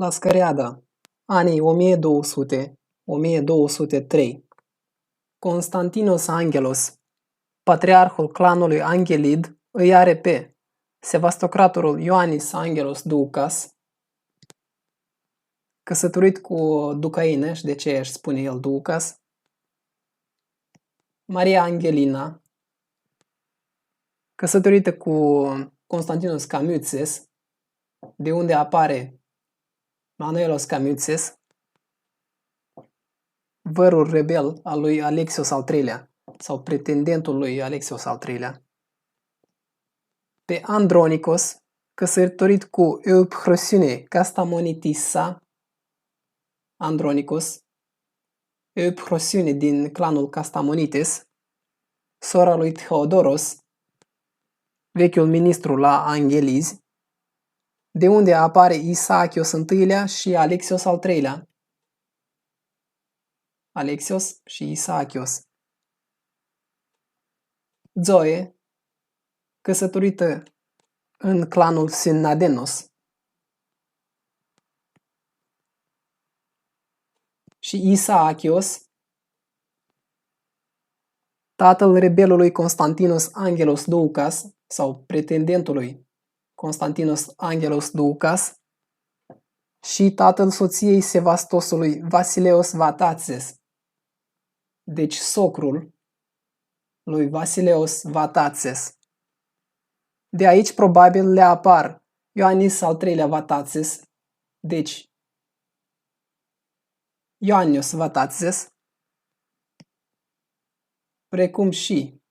La Scăreada, anii 1200-1203, Constantinos Angelos, patriarhul clanului Angelid, îi are pe Sevastocratorul Ioannis Angelos Doukas, căsătorit cu Ducaină, și de ce își spune el Doukas, Maria Angelina, căsătorită cu Constantinos Camutses, de unde apare Manuelos Camutses, vărul rebel al lui Alexios al III-lea sau pretendentul lui Alexios al III-lea, pe Andronicos, căsătorit cu Euprosine Castamonitissa, Andronicos, Euprosine din clanul Castamonites, sora lui Theodoros, vechiul ministru la Angelizi, de unde apare Isaacios I-lea și Alexios al III-lea. Alexios și Isaacios. Zoe, căsătorită în clanul Synnadenos, și Isaacios, tatăl rebelului Constantinos Angelos Doukas sau pretendentului Constantinos Angelos Doukas și tatăl soției Sevastosului Vasileos Vatatzes, deci socrul lui Vasileos Vatatzes. De aici probabil le apar Ioannis al III-lea Vatatzes, deci Ioannios Vatatzes, precum și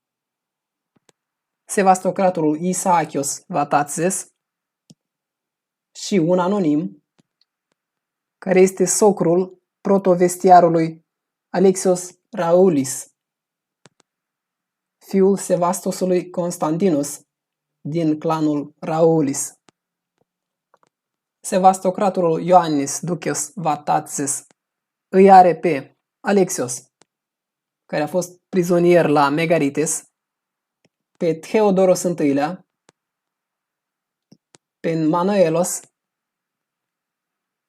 Sevastocratorul Isaacios Vatatzes și un anonim care este socrul protovestiarului Alexios Raulis, fiul Sevastosului Constantinos din clanul Raulis. Sevastocratorul Ioannis Ducas Vatatzes îi are pe Alexios, care a fost prizonier la Megarites, pe Theodoros I-lea, pe Manuelos,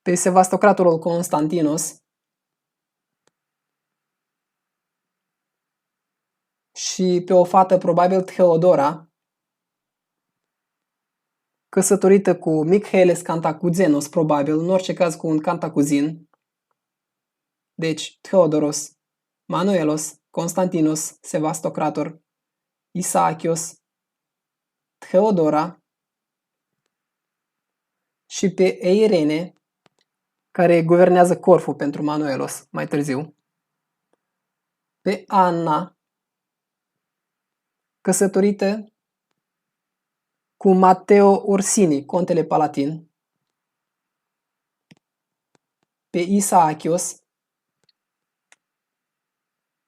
pe Sevastocratorul Constantinos și pe o fată probabil Theodora, căsătorită cu Michaeles Cantacuzenos, probabil, în orice caz cu un cantacuzin. Deci Theodoros, Manuelos, Constantinos, Sevastocrator, Isaacios, Theodora și pe Eirene, care guvernează Corfu pentru Manuelos mai târziu, pe Anna, căsătorită cu Matteo Orsini, contele Palatin, pe Isaacios,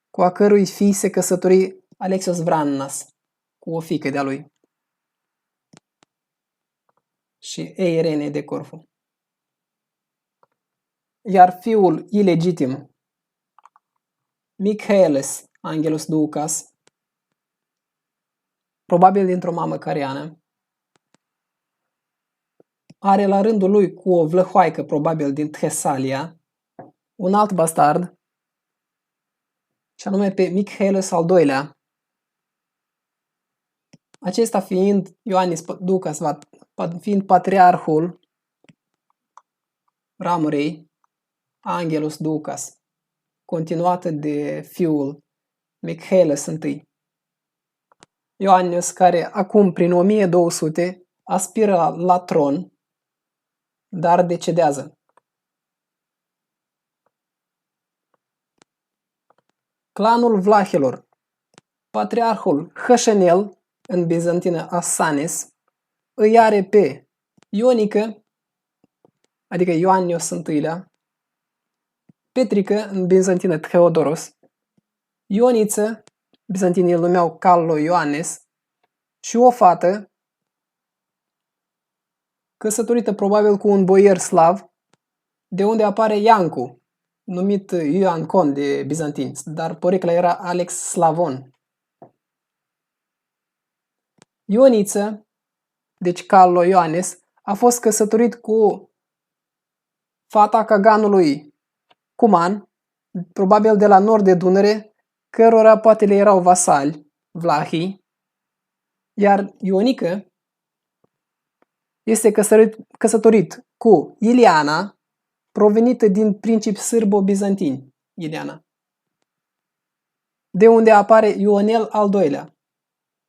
cu a cărui fii se căsători Alexios Vrannas, cu o fiică de-a lui, și Eirene de Corfu. Iar fiul ilegitim, Michaeles Angelos Doukas, probabil dintr-o mamă cariană, are la rândul lui cu o vlăhoaică, probabil din Thesalia, un alt bastard, și anume pe Michaeles al II-lea, acesta fiind Ioannis Doukas, fiind patriarhul ramurei Angelos Doukas, continuată de fiul Michaeles I. Ioannis, care acum prin 1200 aspiră la tron, dar decedează. Clanul Vlahilor, patriarhul Hășenel, în bizantină Asanes, îi are pe Ionică, adică Ioannios I-lea, Petrică, în bizantină Theodoros, Ioniță, bizantinii îl numeau Callo Ioannes, și o fată, căsătorită probabil cu un boier slav, de unde apare Iancu, numit Ioan Con de bizantini, dar porecla era Alex Slavon. Ioniță, deci Callo Ioannes, a fost căsătorit cu fata Kaganului Cuman, probabil de la nord de Dunăre, cărora poate le erau vasali, vlahii, iar Ionică este căsătorit cu Ileana, provenită din principi sârbo-bizantini, Ileana, de unde apare Ionel al doilea.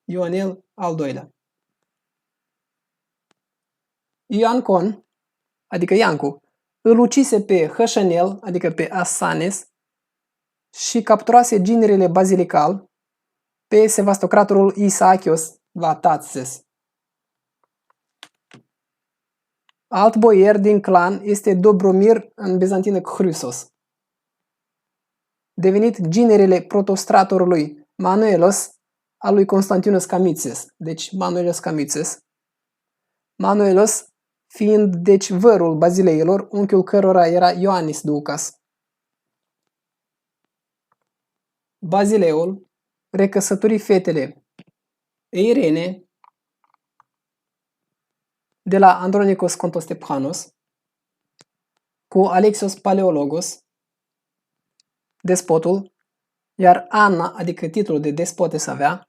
Ionel al doilea. Ioancon, adică Iancu, îl ucise pe Hășănel, adică pe Asanes, și capturase ginerele bazilical pe sevastocratorul Isaacios Vatatzes. Alt boier din clan este Dobromir, în bizantină Chrysos, devenit ginerele protostratorului Manuelos al lui Constantinus Camițes, deci Manuelos Camițes. Manuelos fiind deci vărul Bazileilor, unchiul cărora era Ioanis Ducas. Bazileul recăsători fetele Irene de la Andronicos Contostephanos cu Alexios Paleologos, despotul, iar Anna, adică titlul de despotes avea,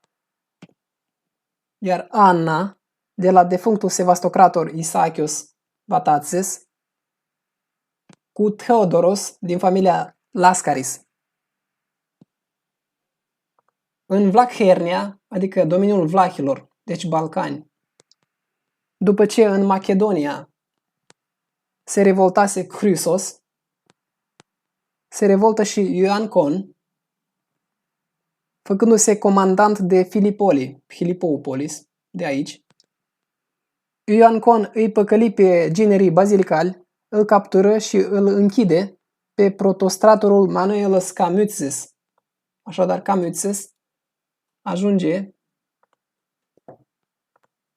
iar Anna de la defunctul sevastocrator Isaacios Vatatzes cu Theodoros din familia Lascaris. În Vlachernia, adică domeniul Vlahilor, deci Balcani, după ce în Macedonia se revoltase Chrysos, se revoltă și Ioancon, făcându-se comandant de Philippoupolis, de aici. Ioancon îi păcăli pe ginerii bazilicali, îl captură și îl închide pe protostratorul Manuelos Camytzes. Așadar, Camytzes ajunge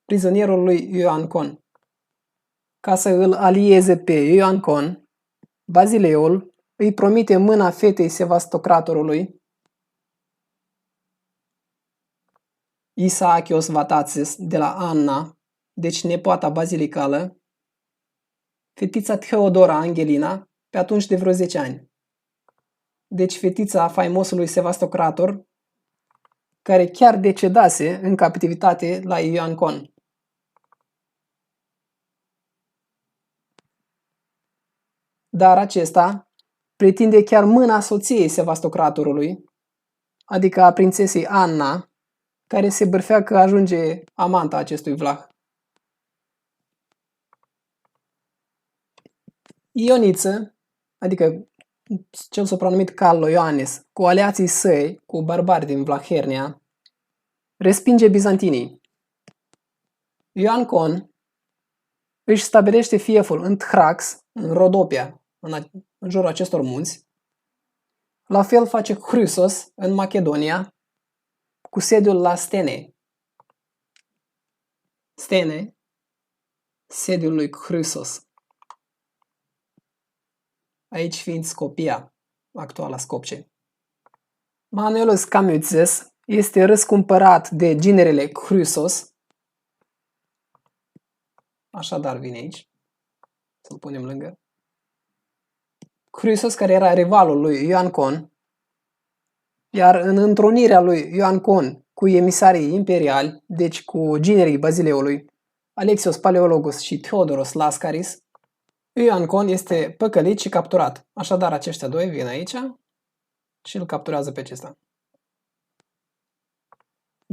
prizonierul lui Ioancon. Ca să îl alieze pe Ioancon, Bazileul îi promite mâna fetei sevastocratorului Isaacios Vatatzes de la Anna, deci nepoata bazilicală, fetița Theodora Angelina, pe atunci de vreo 10 ani. Deci fetița faimosului sevastocrator, care chiar decedase în captivitate la Ioancon. Dar acesta pretinde chiar mâna soției sevastocratorului, adică a prințesei Anna, care se bârfea că ajunge amanta acestui vlah. Ioniță, adică cel supranumit Callo Ioanes, cu aliații săi, cu barbari din Vlachernia, respinge bizantinii. Ioancon își stabilește fieful în Thrax, în Rodopia, în jurul acestor munți. La fel face Chrysos în Macedonia, cu sediul la Stene. Stene, sediul lui Chrysos. Aici fiind Scopia, actuala Skopje. Manuelos Camytzes este răscumpărat de ginerele Chrysos. Așadar vine aici. Să-l punem lângă. Chrysos, care era rivalul lui Ioancon, iar în întrunirea lui Ioancon cu emisarii imperiali, deci cu ginerii Bazileului, Alexios Paleologos și Theodoros Lascaris, Ioancon este păcălit și capturat. Așadar, aceștia doi vin aici și îl capturează pe acesta.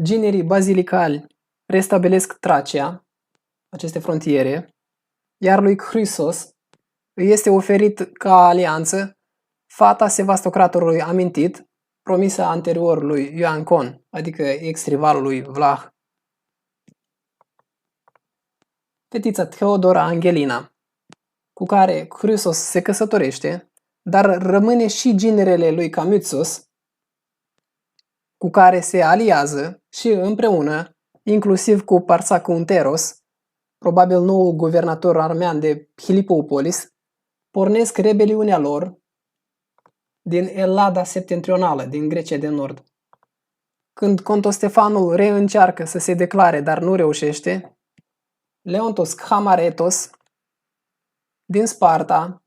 Ginerii bazilicali restabilesc Tracia, aceste frontiere, iar lui Chrysos îi este oferit ca alianță fata sevastocratorului amintit, promisă anterior lui Ioancon, adică ex-rivalul lui Vlah. Fetița Theodora Angelina, cu care Chrysos se căsătorește, dar rămâne și ginerele lui Camytzos, cu care se aliază și împreună, inclusiv cu Parsacounteros, probabil noul guvernator armean de Philippoupolis, pornesc rebeliunea lor din Ellada septentrională, din Grecia de Nord. Când Contostefanul reîncearcă să se declare, dar nu reușește, Leontos Khamaretos din Sparta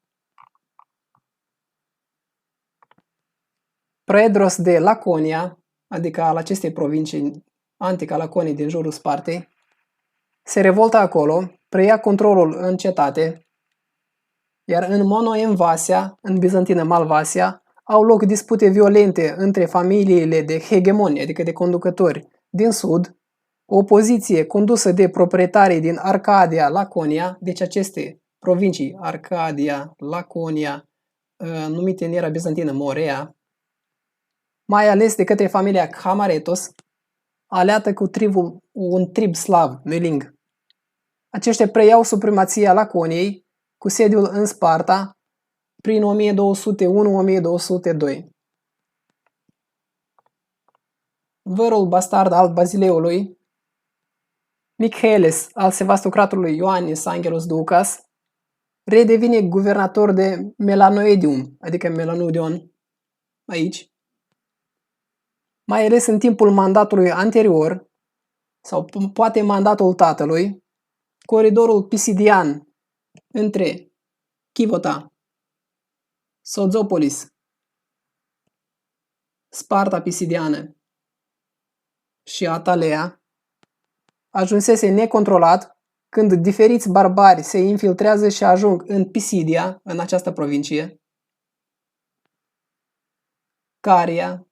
Praedros de Laconia, adică al acestei provincii antica Laconii din jurul Spartei, se revoltă acolo, preia controlul în cetate, iar în Monoemvasia, în bizantină Malvasia, au loc dispute violente între familiile de hegemoni, adică de conducători din sud, o opoziție condusă de proprietarii din Arcadia, Laconia, deci aceste provincii, Arcadia, Laconia, numite în era bizantină Morea, mai ales de către familia Khamaretos, aliată cu un trib slav, Meling. Aceștia preiau supremația Laconiei, cu sediul în Sparta, prin 1201-1202. Vărul bastard al Bazileului, Michaelis al Sevastocratului Ioannis Angelos Doukas, redevine guvernator de Melanoedium, adică Melanoidion, aici, mai ales în timpul mandatului anterior, sau poate mandatul tatălui, coridorul pisidian între Chivota, Sozopolis, Sparta pisidiană și Atalea ajunsese necontrolat când diferiți barbari se infiltrează și ajung în Pisidia, în această provincie, Caria,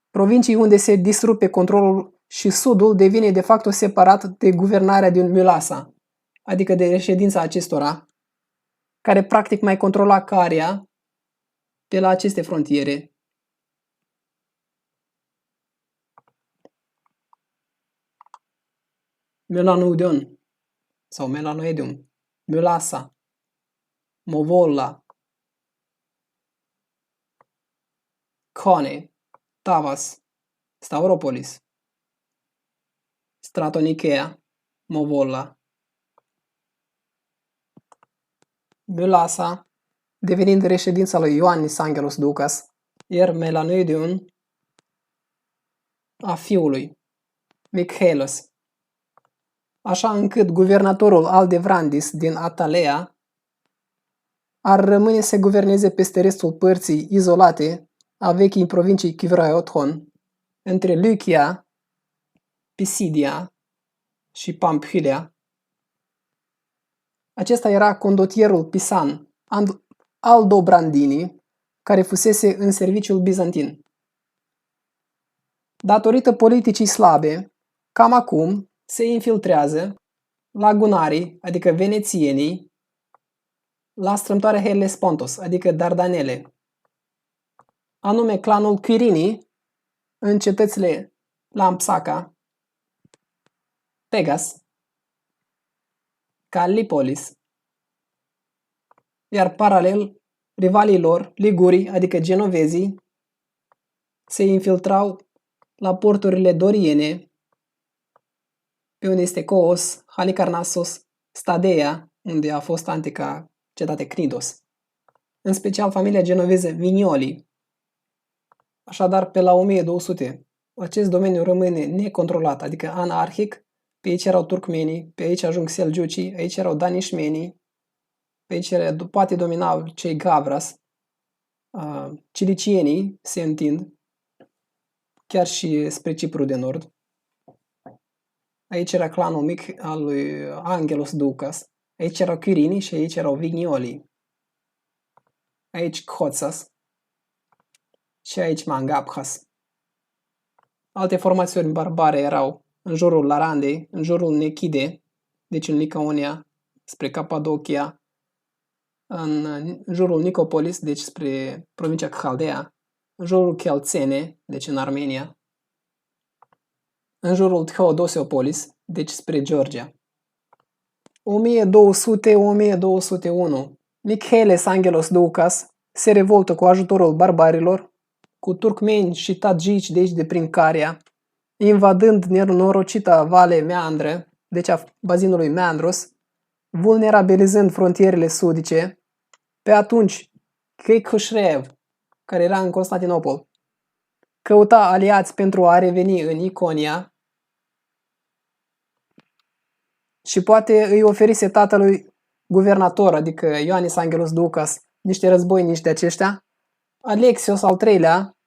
provincii unde se disrupe controlul și sudul devine de fapt separat de guvernarea din Mylasa, adică de reședința acestora, care practic mai controla Caria pe la aceste frontiere. Melanoidion sau Melanoedium, Mylasa, Movolla, Cone, Tavas, Stavropolis, Stratonicea, Movolla, Mylasa, devenind reședința lui Ioannis Angelos Doukas, iar Melanoidium a fiului, Michaelos, așa încât guvernatorul Aldevrandis din Atalea ar rămâne să guverneze peste restul părții izolate a vechii provincii Kivraiothon, între Lycia, Pisidia și Pamphylia. Acesta era condotierul pisan Aldobrandini, care fusese în serviciul bizantin. Datorită politicii slabe, cam acum se infiltrează lagunarii, adică venețienii, la strâmtoarea Hellespontos, adică Dardanele, anume clanul Quirinii în cetățile Lampsaca, Pegas, Callipolis, iar paralel rivalii lor, ligurii, adică genovezii, se infiltrau la porturile doriene, pe unde este Coos, Halicarnassos, Stadea, unde a fost antica cetate Cnidos, în special familia genoveză Vignoli. Așadar, pe la 1200, acest domeniu rămâne necontrolat, adică anarhic. Pe aici erau turcmenii, pe aici ajung selgiucii, aici erau danișmenii, pe aici poate dominau cei Gavras, cilicienii se întind, chiar și spre Cipru de Nord. Aici era clanul mic al lui Angelos Doukas, aici erau Quirinii și aici erau Vignoli. Aici Khotsas și aici Mangabhas. Alte formațiuni barbare erau în jurul Larandei, în jurul Nechide, deci în Licaonia, spre Capadocia, în jurul Nicopolis, deci spre provincia Chaldea, în jurul Chalcene, deci în Armenia, în jurul Theodosiopolis, deci spre Georgia. 1200-1201, Michaelis Angelos Doukas se revoltă cu ajutorul barbarilor, cu turcmeni și tadjici de aici de prin Caria, invadând nenorocita vale Meandră, deci a bazinului Meandros, vulnerabilizând frontierele sudice. Pe atunci, Kekhushrev, care era în Constantinopol, căuta aliați pentru a reveni în Iconia și poate îi oferise tatălui guvernator, adică Ioannis Angelos Doukas, niște războinici de aceștia, Alexios al III-lea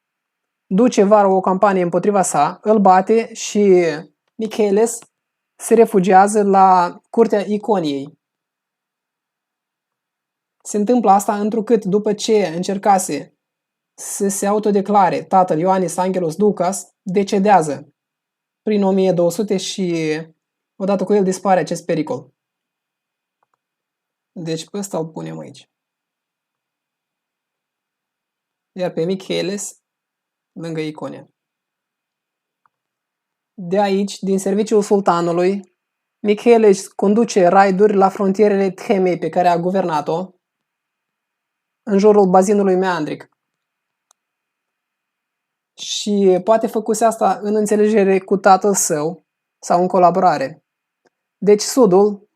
duce vara o campanie împotriva sa, îl bate și Micheles se refugiază la curtea Iconiei. Se întâmplă asta întrucât după ce încercase să se autodeclare tatăl Ioanis Angelos Ducas, decedează prin 1200 și odată cu el dispare acest pericol. Deci pe ăsta îl punem aici. Iar pe Micheles lângă Iconia. De aici, din serviciul sultanului, Micheles conduce raiduri la frontierele Themei pe care a guvernat-o, în jurul bazinului meandric. Și poate făcuse asta în înțelegere cu tatăl său sau în colaborare. Deci sudul,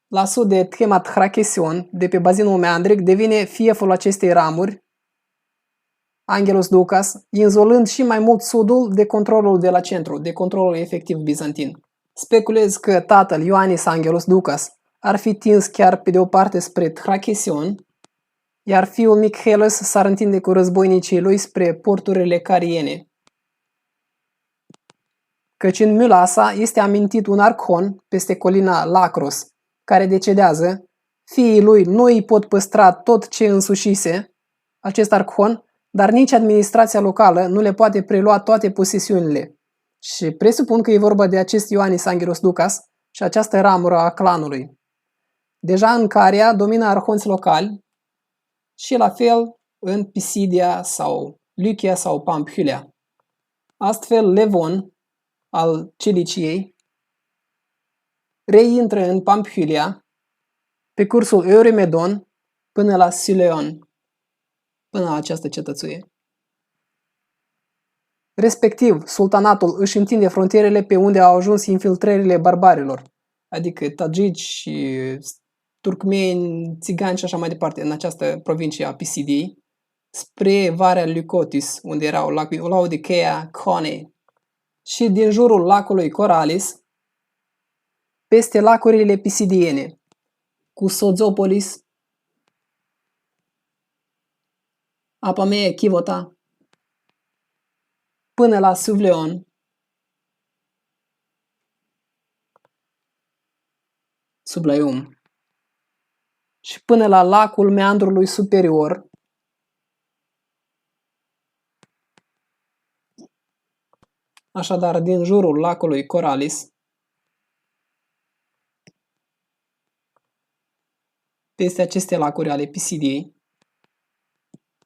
la sud de Thema Thrachesion, de pe bazinul meandric, devine fieful acestei ramuri, Angelos Ducas, izolând și mai mult sudul de controlul de la centru, de controlul efectiv bizantin. Speculez că tatăl Ioanis Angelos Ducas ar fi tins chiar pe de o parte spre Thrachesion, iar fiul Micheles s-ar întinde cu războinicii lui spre porturile cariene. Căci în Mylasa este amintit un arhon peste colina Lacros, care decedează, fiii lui nu îi pot păstra tot ce însușise, acest arhon, dar nici administrația locală nu le poate prelua toate posesiunile. Și presupun că e vorba de acest Ioanis Angelos Ducas și această ramură a clanului. Deja în Caria domină arhonți locali și la fel în Pisidia sau Lycia sau Pamphylia. Astfel, Levon al Ciliciei reintră în Pamphylia pe cursul Eurymedon până la Sileon, până la această cetățuie. Respectiv, sultanatul își întinde frontierele pe unde au ajuns infiltrările barbarilor, adică tagici, turcmeni, țigani și așa mai departe, în această provincie a Pisidiei, spre Varea Leucotis, unde erau Laodicea, Cone, și din jurul lacului Coralis, peste lacurile pisidiene, cu Sozopolis, Apamea Chivota, până la Suvleon, Sublaium, și până la lacul meandrului superior, așadar din jurul lacului Coralis, peste aceste lacuri ale Pisidiei,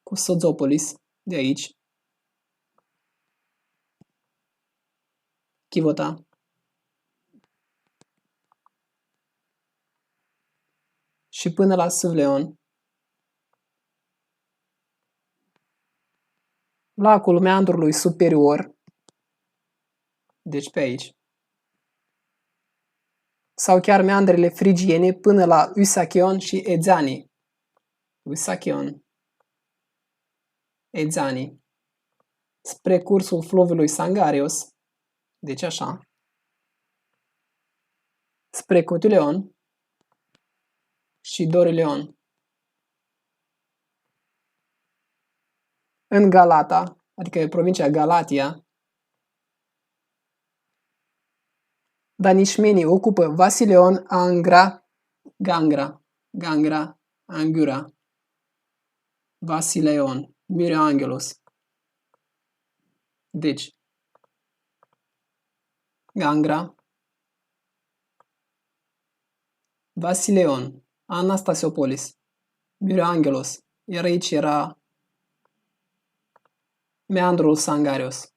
cu Sozopolis, de aici, Chivota, și până la Suvleon, lacul meandrului superior, deci pe aici, sau chiar meandrele frigiene până la Usachion și Edzani. Usachion, Edzani, spre cursul fluviului Sangarios, deci așa, spre Cotileon și Dorileon. În Galata, adică provincia Galatia, danișmenii ocupă Vasileon, Angra, Gangra, Angura, Vasileon, Myrioangelos. Deci, Gangra, Vasileon, Anastasiopolis, Myrioangelos, iar aici era meandrul Sangarios,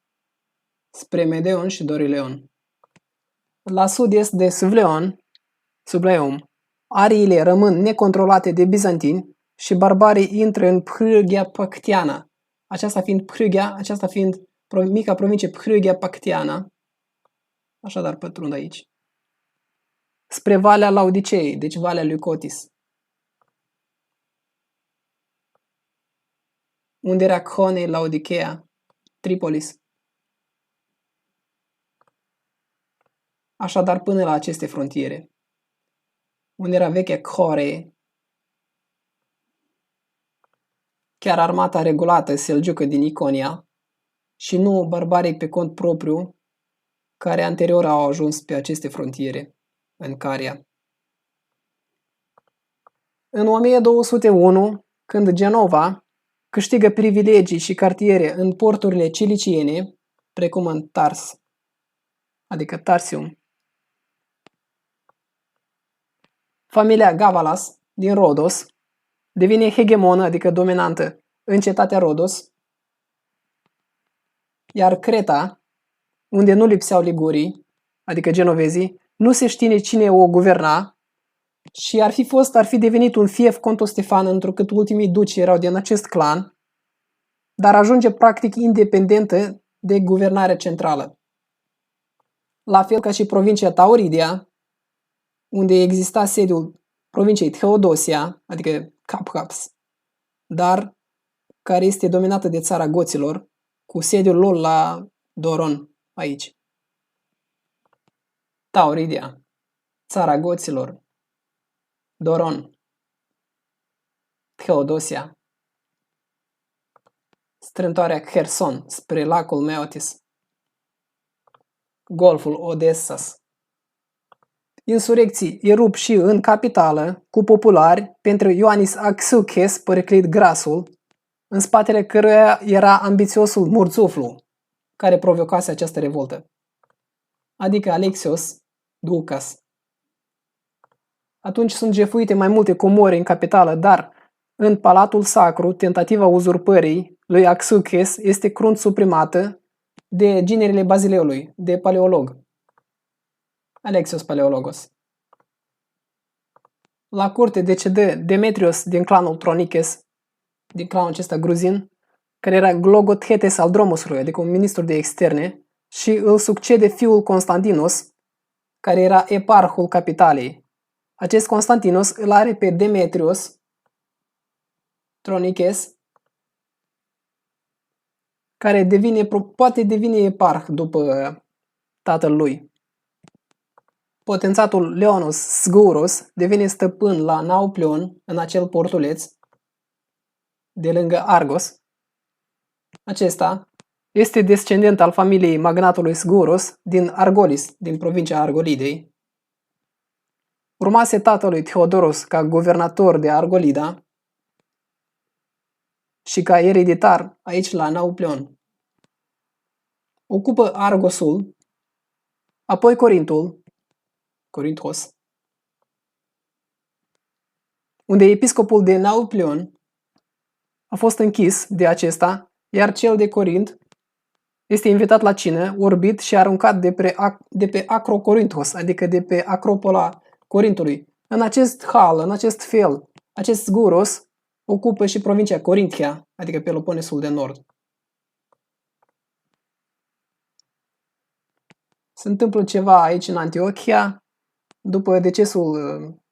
spre Medeon și Dorileon. La sud-est de Subleum, ariile rămân necontrolate de bizantini și barbarii intră în Phryggia Pactiana, aceasta fiind mica provincie Phryggia Pactiana, așadar pătrund aici, spre Valea Laodicei, deci Valea Leucotis, unde era Cone, Laodicea, Tripolis. Așadar până la aceste frontiere, unde era vechea Core, chiar armata regulată selgiucă din Iconia și nu barbarii pe cont propriu care anterior au ajuns pe aceste frontiere, în Caria. În 1201, când Genova câștigă privilegii și cartiere în porturile ciliciene, precum în Tars, adică Tarsium, familia Gavalas din Rodos devine hegemonă, adică dominantă, în cetatea Rodos, iar Creta, unde nu lipseau ligurii, adică genovezii, nu se știe cine o guverna și ar fi devenit un fief contostefan, întrucât ultimii duci erau din acest clan, dar ajunge practic independentă de guvernarea centrală. La fel ca și provincia Tauridia, unde exista sediul provinciei Theodosia, adică Capcaps, dar care este dominată de țara goților, cu sediul lor la Doron, aici. Tauridia, țara goților, Doron, Theodosia, strâmtoarea Kherson spre lacul Meotis, golful Odessas. Insurecții erup și în capitală, cu populari, pentru Ioannis Axouches, părăclit Grasul, în spatele căruia era ambițiosul Murțuflu, care provocase această revoltă, adică Alexios Doukas. Atunci sunt jefuite mai multe comori în capitală, dar în Palatul Sacru, tentativa uzurpării lui Axouches este crunt suprimată de ginerile Bazileului, de Paleolog, Alexios Paleologos. La curte decedă Demetrios din clanul Troniches, din clanul acesta gruzin, care era Glogothetes al Dromosului, adică un ministru de externe, și îl succede fiul Constantinos, care era eparhul capitalei. Acest Constantinos îl are pe Demetrios Troniches, care poate devine eparh după tatăl lui. Potențatul Leonos Sgouros devine stăpân la Nauplion, în acel portuleț de lângă Argos. Acesta este descendent al familiei magnatului Sgouros din Argolis, din provincia Argolidei. Urmase tatălui Theodoros ca guvernator de Argolida și ca ereditar aici la Nauplion. Ocupă Argosul, apoi Corinthos, unde episcopul de Nauplion a fost închis de acesta, iar cel de Corint este invitat la cină, orbit și aruncat de pe Acrocorinthos, adică de pe Acropola Corintului. În acest hal, în acest fel, acest Sgouros ocupă și provincia Corinthia, adică Peloponesul de Nord. Se întâmplă ceva aici în Antiochia, după decesul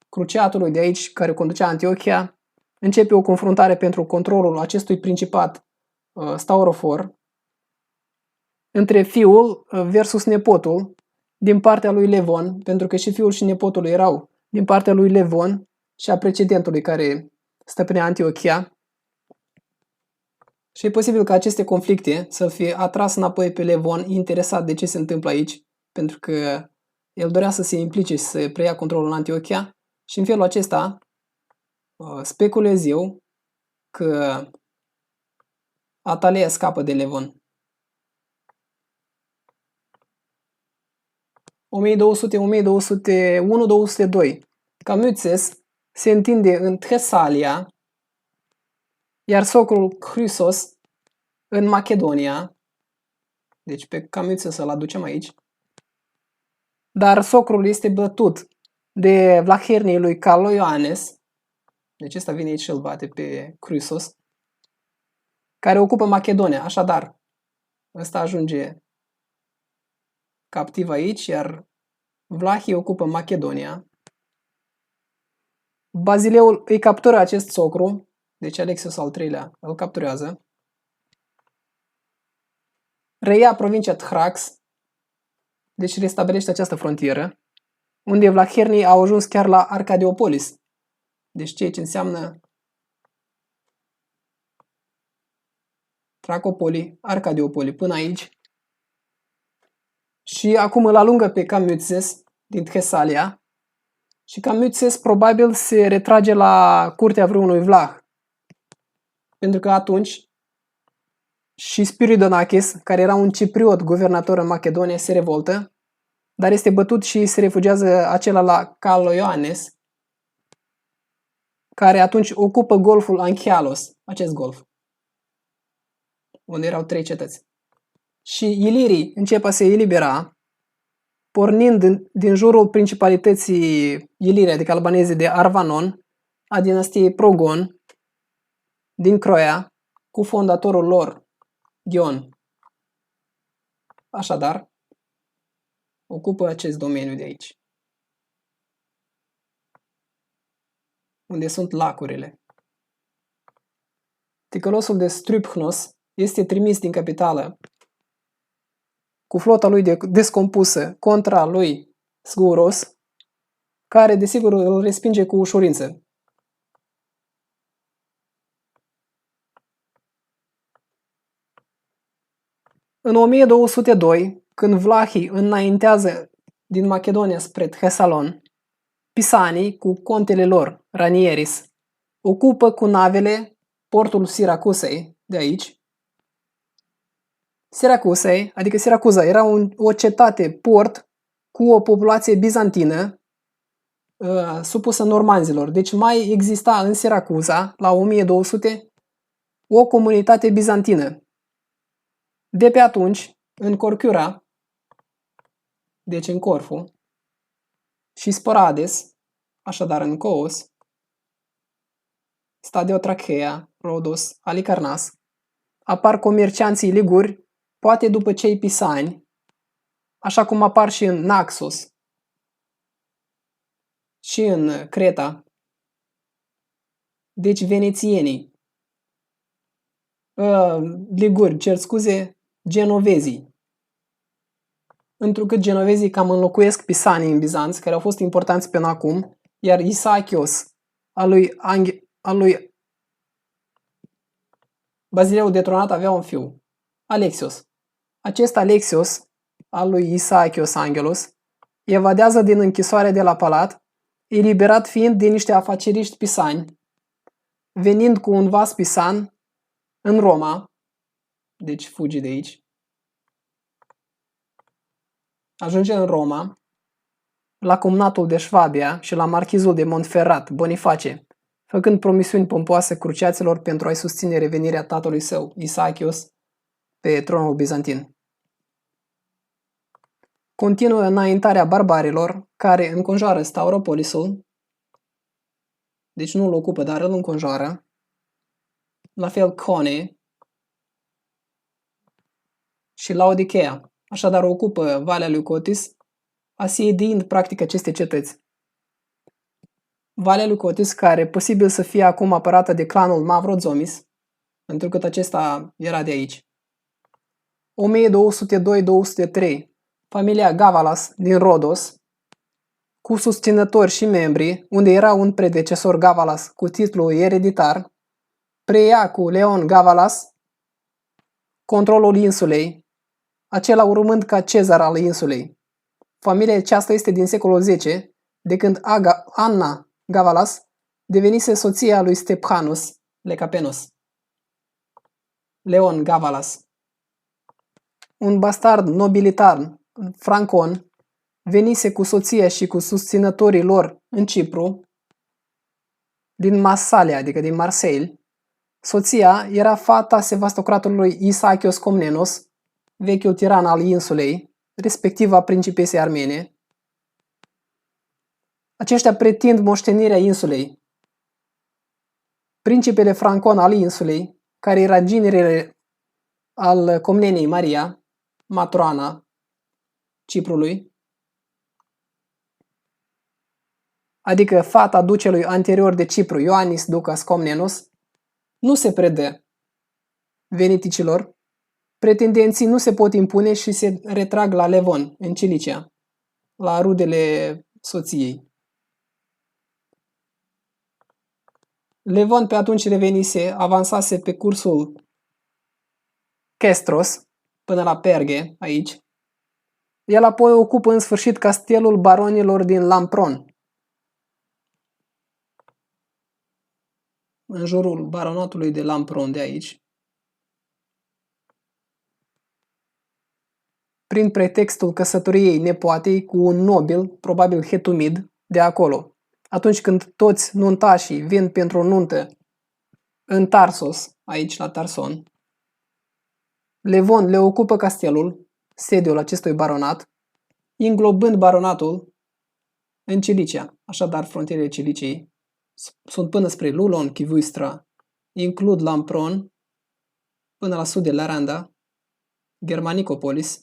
cruciatului de aici care conducea Antiochia, începe o confruntare pentru controlul acestui principat Staurofor între fiul versus nepotul din partea lui Levon, pentru că și fiul și nepotul erau din partea lui Levon și a precedentului care stăpânea Antiochia. Și e posibil ca aceste conflicte să fie atras înapoi pe Levon, interesat de ce se întâmplă aici, pentru că el dorea să se implice și să preia controlul în Antiochia și în felul acesta speculez eu că Atalea scapă de Levon. 1200, 1201, 202. Cambyses se întinde în Tesalia, iar socrul Chrysos în Macedonia. Deci pe Cambyses să-l aducem aici. Dar socrul este bătut de vlahernii lui Caloioannes. Deci ăsta vine aici și îl bate pe Chrysos, care ocupă Macedonia. Așadar, ăsta ajunge captiv aici, iar vlahii ocupă Macedonia. Bazileul îi captură acest socru, deci Alexios al III-lea îl capturează. Reia provincia Thrax, deci restabilește această frontieră, unde vlahernii au ajuns chiar la Arcadiopolis, deci ceea ce înseamnă Tracopoli, Arcadiopoli, până aici. Și acum îl alungă pe Cambyses din Thesalia și Cambyses probabil se retrage la curtea vreunui vlah. Pentru că atunci și Spiridonachis, care era un cipriot guvernator în Macedonia, se revoltă, dar este bătut și se refugiază acela la Caloioannes, care atunci ocupă golful Anchialos, acest golf, unde erau 3 cetăți. Și ilirii încep a se elibera, pornind din jurul principalității ilire, adică albaneze, de Arvanon, a dinastiei Progon, din Croia, cu fondatorul lor, Dion. Așadar, ocupă acest domeniu de aici, unde sunt lacurile. Ticălosul de Stryphnos este trimis din capitală cu flota lui descompusă contra lui Sgouros, care desigur îl respinge cu ușurință. În 1202, când vlahii înaintează din Macedonia spre Thesalon, pisanii, cu contele lor, Ranieris, ocupă cu navele portul Siracusei, de aici. Siracusei, adică Siracuza, era o cetate, port, cu o populație bizantină, supusă normanzilor. Deci mai exista în Siracuza, la 1200, o comunitate bizantină. De pe atunci, în Corcyra, deci în Corfu, și Sporades, așadar în Coos, Stadio Trachea, Rhodos, Halicarnas, apar comercianții liguri, poate după cei pisani, așa cum apar și în Naxos și în Creta. Deci venețienii, liguri, cer scuze, genovezii. Întrucât genovezii cam înlocuiesc pisanii în Bizanț, care au fost importanți până acum, iar Isachios, al lui Bazileu detronat, avea un fiu, Alexios. Acest Alexios, al lui Isachios Angelos, evadează din închisoare de la palat, eliberat fiind de niște afaceriști pisani, venind cu un vas pisan în Roma, deci fugi de aici, ajunge în Roma, la cumnatul de Șvabia și la marchizul de Montferrat, Boniface, făcând promisiuni pompoase cruciaților pentru a-i susține revenirea tatălui său, Isachios, pe tronul bizantin. Continuă înaintarea barbarilor, care înconjoară Stauropolisul, deci nu îl ocupă, dar îl înconjoară, la fel Cone și Laodicea, așadar ocupă Valea lui Cotis, asediind practic aceste cetăți. Valea lui Cotis, care posibil să fie acum apărată de clanul Mavrozomis, pentru că acesta era de aici. 1202-203, familia Gavalas din Rhodos, cu susținători și membri, unde era un predecesor Gavalas cu titlu ereditar, preia cu Leon Gavalas controlul insulei, acela urmând ca cezar al insulei. Familia aceasta este din secolul X, de când Anna Gavalas devenise soția lui Stephanus Lecapenus. Leon Gavalas, un bastard nobilitar francon, venise cu soția și cu susținătorii lor în Cipru, din Massalia, adică din Marseille. Soția era fata sevastocratului Isachios Comnenos, vechiul tiran al insulei, respectiv a principesei armene. Aceștia pretind moștenirea insulei. Principele francon al insulei, care era ginerele al Comnenei Maria, matroana Ciprului, adică fata ducelui anterior de Cipru, Ioannis Ducas Comnenos, nu se predă veneticilor, pretendenții nu se pot impune și se retrag la Levon, în Cilicia, la rudele soției. Levon pe atunci revenise, avansase pe cursul Chestros până la Perge, aici. El apoi ocupă în sfârșit castelul baronilor din Lampron. În jurul baronatului de Lampron de aici. Prin pretextul căsătoriei nepoatei cu un nobil, probabil hetumid, de acolo. Atunci când toți nuntașii vin pentru o nuntă în Tarsos, aici la Tarson, Levon le ocupă castelul, sediul acestui baronat, înglobând baronatul în Cilicia. Așadar, frontierele Ciliciei sunt până spre Lulon, Chivuistra, includ Lampron, până la sud de Laranda, Germanicopolis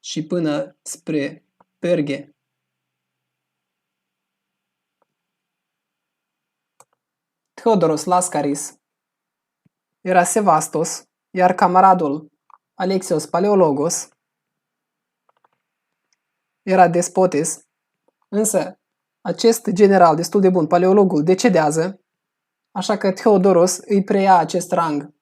și până spre Perge. Theodoros Lascaris era Sevastos, iar camaradul Alexios Paleologos era Despotes, însă acest general destul de bun, Paleologul, decedează, așa că Theodoros îi preia acest rang.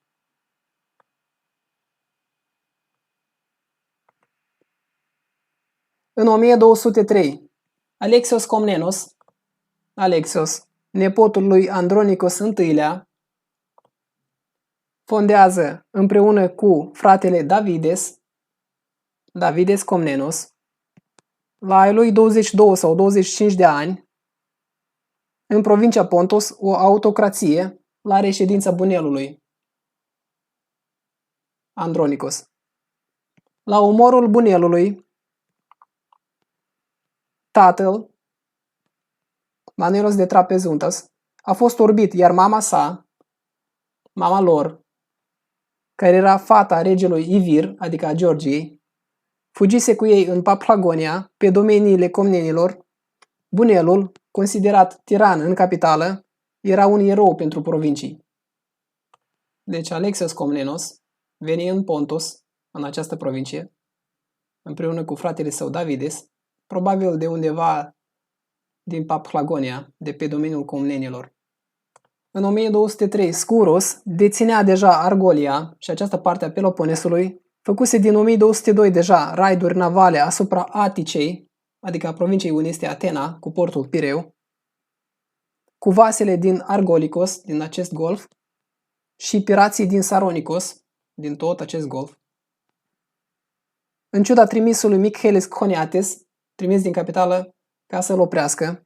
În 1203, Alexios, nepotul lui Andronicos I-lea, fondează împreună cu fratele Davides Comnenos, la ai lui 22 sau 25 de ani, în provincia Pontos, o autocrație la reședința bunelului Andronicos. La umorul bunelului, tatăl, Manelos de Trapezuntas, a fost orbit, iar mama lor, care era fata regelui Ivir, adică a Georgiei, fugise cu ei în Paphlagonia, pe domeniile comnenilor. Bunelul, considerat tiran în capitală, era un erou pentru provincii. Deci Alexios Comnenos veni în Pontos, în această provincie, împreună cu fratele său Davides, probabil de undeva din Paphlagonia, de pe domeniul comnenilor. În 1203, Scuros deținea deja Argolia și această parte a Peloponesului, făcuse din 1202 deja raiduri navale asupra Aticei, adică a provinciei unde este Atena, cu portul Pireu, cu vasele din Argolikos, din acest golf, și pirații din Saronikos, din tot acest golf. În ciuda trimisului Michelis Choniates, trimis din capitală ca să-l oprească,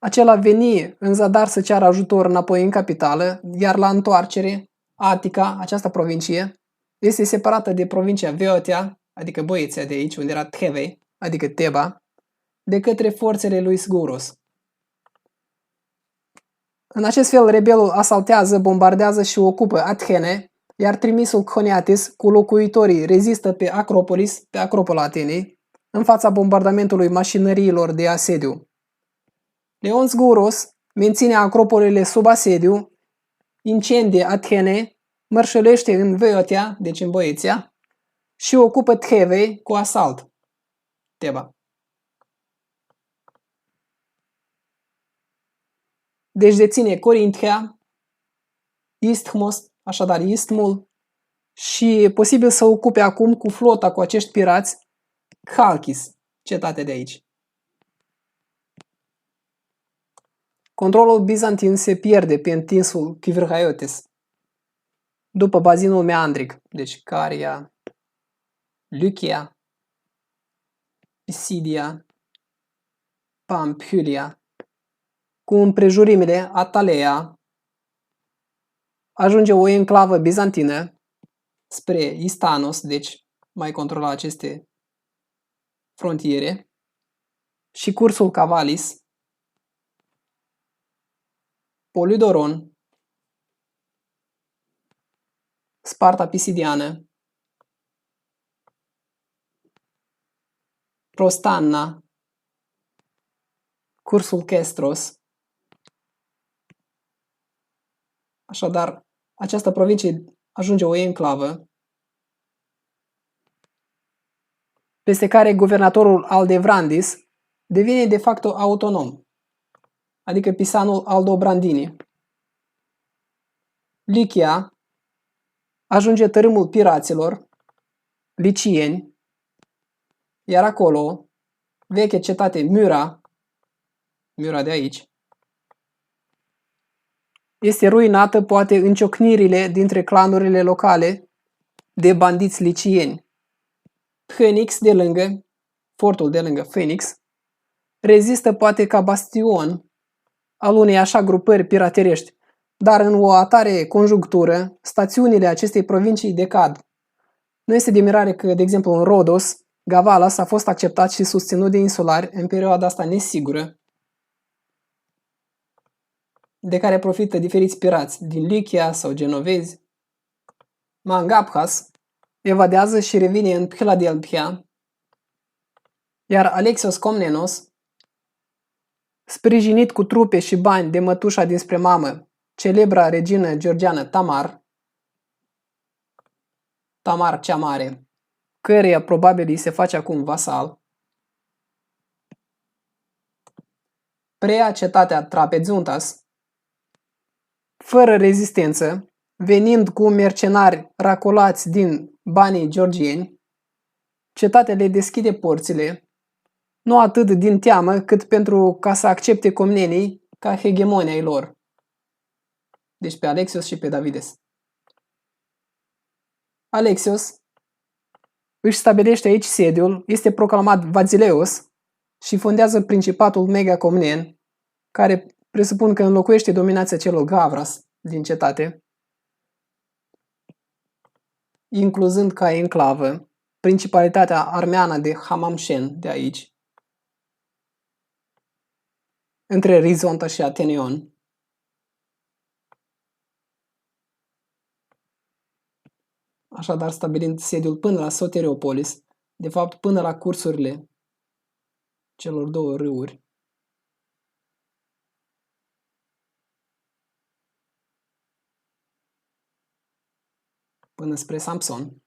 acela veni în zadar să ceară ajutor înapoi în capitală, iar la întoarcere, Atica, această provincie, este separată de provincia Veotia, adică Boeția de aici, unde era Thevei, adică Teba, de către forțele lui Sguros. În acest fel, rebelul asaltează, bombardează și ocupă Athene, iar trimisul Choniates cu locuitorii rezistă pe Acropolis, pe Acropola Atenei, în fața bombardamentului mașinăriilor de asediu. Leon Sguros menține acropolile sub asediu, incendie Athene, mărșălește în Veotia, deci în Boeția, și ocupă Thevei cu asalt, Teba. Deci deține Corinthia, Isthmos, așadar Isthmul, și e posibil să ocupe acum cu flota cu acești pirați Chalkis, cetatea de aici. Controlul bizantin se pierde pe întinsul Chivrhaiotis, după bazinul meandric, deci Caria, Lycia, Pisidia, Pamphylia, cu împrejurimile Atalea, ajunge o enclavă bizantină spre Istanos, deci mai controla aceste frontiere, și cursul Cavalis, Polidoron, Sparta Pisidiană, Prostanna, cursul Chestros. Așadar, această provincie ajunge o enclavă, peste care guvernatorul Aldevrandis devine de facto autonom, adică pisanul Aldobrandini. Lichia, ajunge tărâmul piraților, licieni, iar acolo, veche cetate Myra de aici, este ruinată poate în ciocnirile dintre clanurile locale de bandiți licieni. Phoenix de lângă, fortul de lângă Phoenix, rezistă poate ca bastion al unei așa grupări piraterești, dar în o atare conjunctură, stațiunile acestei provincii decad. Nu este de mirare că, de exemplu, în Rhodos, Gavalas a fost acceptat și susținut de insulari în perioada asta nesigură, de care profită diferiți pirați din Lycia sau genovezi. Mangabhas evadează și revine în Philadelphia, iar Alexios Komnenos, sprijinit cu trupe și bani de mătușa dinspre mamă, celebra regină georgiană Tamar cea Mare, căreia probabil îi se face acum vasal, preia cetatea Trapezuntas, fără rezistență, venind cu mercenari racolați din banii georgieni. Cetatea le deschide porțile, nu atât din teamă, cât pentru ca să accepte comnenii ca hegemonia ai lor. Deci pe Alexios și pe Davides. Alexios își stabilește aici sediul, este proclamat Vazileos și fondează principatul Megacomnen, care presupun că înlocuiește dominația celor Gavras din cetate, incluzând ca enclavă principalitatea armeană de Hamamshen de aici, între Rizonta și Ateneion. Așadar, stabilind sediul până la Soteriopolis, de fapt până la cursurile celor două râuri, până spre Samson.